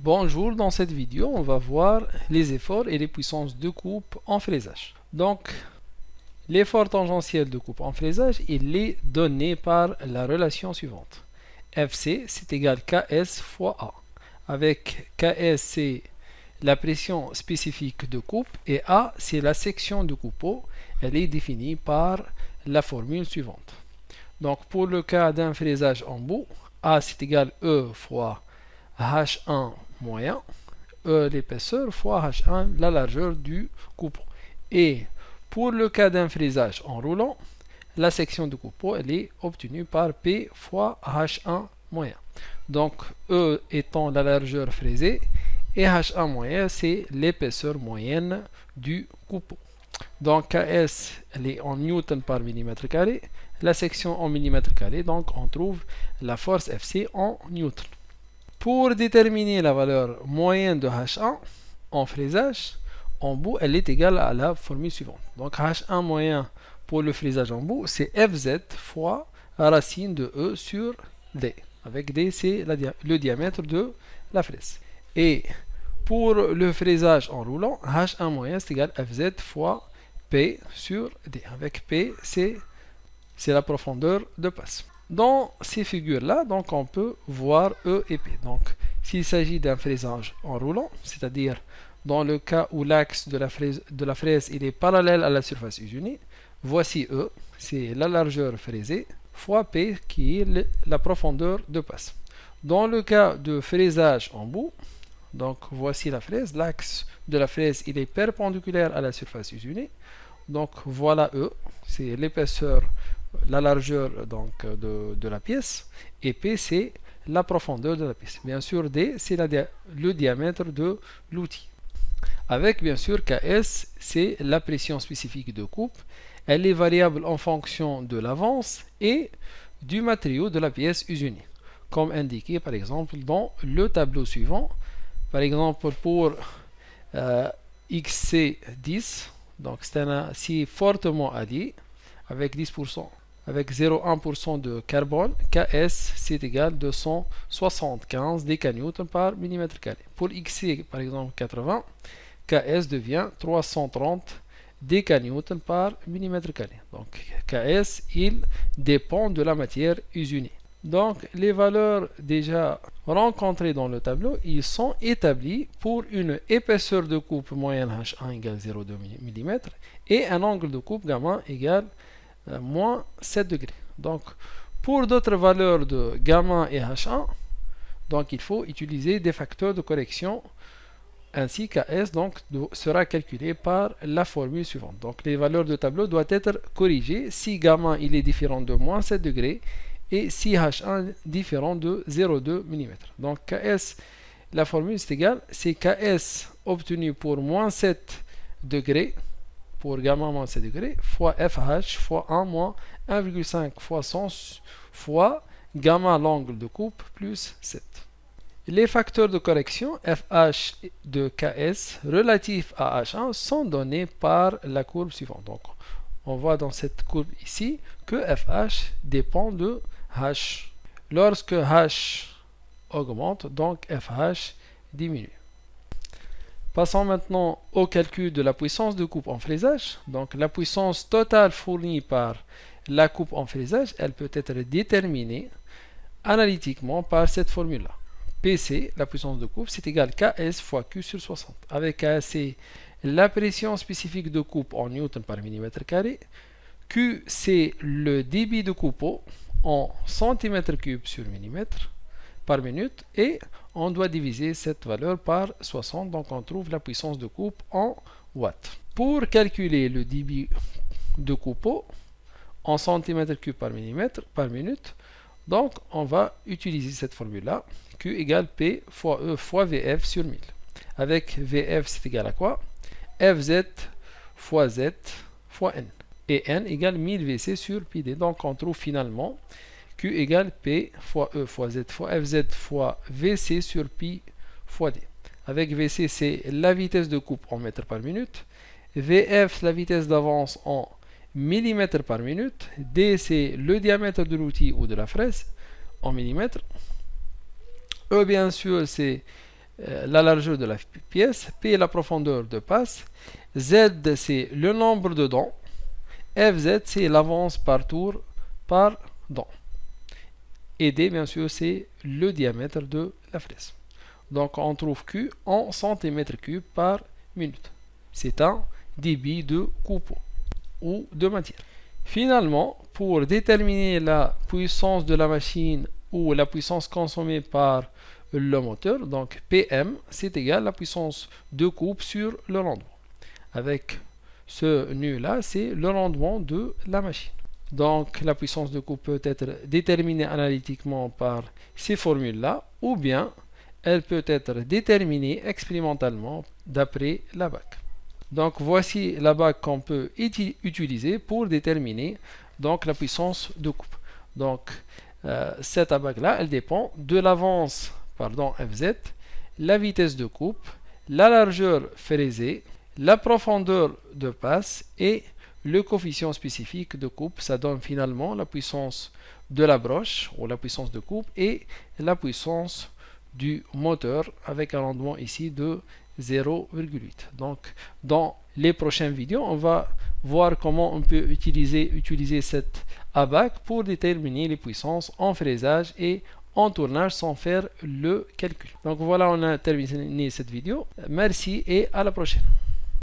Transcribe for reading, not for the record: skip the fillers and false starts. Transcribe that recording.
Bonjour, dans cette vidéo, on va voir les efforts et les puissances de coupe en fraisage. Donc, l'effort tangentiel de coupe en fraisage, il est donné par la relation suivante. FC, c'est égal KS fois A. Avec KS, c'est la pression spécifique de coupe et A, c'est la section de coupeau. Elle est définie par la formule suivante. Donc, pour le cas d'un fraisage en bout, A, c'est égal E fois H1 moyen, E l'épaisseur fois H1 la largeur du coupeau. Et pour le cas d'un fraisage en roulant, la section du coupeau elle est obtenue par P fois H1 moyen. Donc E étant la largeur fraisée et H1 moyen c'est l'épaisseur moyenne du coupeau. Donc KS elle est en newton par millimètre carré, la section en millimètre carré, donc on trouve la force FC en newton. Pour déterminer la valeur moyenne de H1 en fraisage, en bout, elle est égale à la formule suivante. Donc H1 moyen pour le fraisage en bout, c'est Fz fois racine de E sur D. Avec D, c'est le diamètre de la fraise. Et pour le fraisage en roulant, H1 moyen, c'est égal à Fz fois P sur D. Avec P, c'est la profondeur de passe. Dans ces figures-là, donc on peut voir E et P. Donc, s'il s'agit d'un fraisage en roulant, c'est-à-dire dans le cas où l'axe de la fraise il est parallèle à la surface usinée, voici E, c'est la largeur fraisée, fois P qui est la profondeur de passe. Dans le cas de fraisage en bout, donc voici la fraise, l'axe de la fraise il est perpendiculaire à la surface usinée, donc voilà E, c'est l'épaisseur, la largeur donc, de la pièce, et P c'est la profondeur de la pièce. Bien sûr, D c'est le diamètre de l'outil. Avec bien sûr KS, c'est la pression spécifique de coupe. Elle est variable en fonction de l'avance et du matériau de la pièce usinée, comme indiqué par exemple dans le tableau suivant. Par exemple pour XC10, donc c'est un acier fortement allié avec 10%. Avec 0,1% de carbone, KS c'est égal à 275 décanewtons par millimètre carré. Pour XC par exemple 80, KS devient 330 décanewtons par millimètre carré. Donc KS il dépend de la matière usinée. Donc les valeurs déjà rencontrées dans le tableau, ils sont établis pour une épaisseur de coupe moyenne H1 égale 0,2 mm et un angle de coupe gamma égale moins 7 degrés. Donc, pour d'autres valeurs de gamma et H1, donc il faut utiliser des facteurs de correction ainsi KS donc sera calculé par la formule suivante. Donc, les valeurs de tableau doivent être corrigées si gamma il est différent de moins 7 degrés et si H1 différent de 0,2 mm. Donc, KS, la formule c'est égal, c'est KS obtenu pour moins 7 degrés pour gamma moins 7 degrés fois FH fois 1 moins 1,5 fois 100 fois gamma l'angle de coupe plus 7. Les facteurs de correction FH de KS relatifs à H1 sont donnés par la courbe suivante. Donc, on voit dans cette courbe ici que FH dépend de H. Lorsque H augmente, donc FH diminue. Passons maintenant au calcul de la puissance de coupe en fraisage. Donc la puissance totale fournie par la coupe en fraisage, elle peut être déterminée analytiquement par cette formule-là. PC, la puissance de coupe, c'est égal à KS fois Q sur 60. Avec KS, c'est la pression spécifique de coupe en newton par millimètre carré. Q, c'est le débit de coupeau en centimètre cube sur millimètre par minute et on doit diviser cette valeur par 60, donc on trouve la puissance de coupe en watts. Pour calculer le débit de coupeau en centimètre cube par millimètre par minute, donc on va utiliser cette formule-là, Q égale P fois E fois VF sur 1000. Avec VF c'est égal à quoi? Fz fois Z fois N. Et N égale 1000 VC sur πD. Donc on trouve finalement Q égale P fois E fois Z fois Fz fois VC sur pi fois D. Avec VC, c'est la vitesse de coupe en mètres par minute. VF, la vitesse d'avance en millimètres par minute. D, c'est le diamètre de l'outil ou de la fraise en millimètres. E, bien sûr, c'est la largeur de la pièce, P la profondeur de passe, Z c'est le nombre de dents, FZ c'est l'avance par tour par dent, et D bien sûr c'est le diamètre de la fraise. Donc on trouve Q en centimètres cubes par minute. C'est un débit de coupeau ou de matière. Finalement, pour déterminer la puissance de la machine ou la puissance consommée par le moteur, donc PM, c'est égal à la puissance de coupe sur le rendement. Avec ce nu-là, c'est le rendement de la machine. Donc la puissance de coupe peut être déterminée analytiquement par ces formules-là, ou bien elle peut être déterminée expérimentalement d'après la BAC. Donc voici la BAC qu'on peut utiliser pour déterminer donc la puissance de coupe. Donc cette BAC-là, elle dépend de l'avance, FZ, la vitesse de coupe, la largeur fraisée, la profondeur de passe et le coefficient spécifique de coupe. Ça donne finalement la puissance de la broche ou la puissance de coupe et la puissance du moteur avec un rendement ici de 0,8. Donc dans les prochaines vidéos, on va voir comment on peut utiliser cette ABAC pour déterminer les puissances en fraisage et en tournage sans faire le calcul. Donc voilà, on a terminé cette vidéo. Merci et à la prochaine.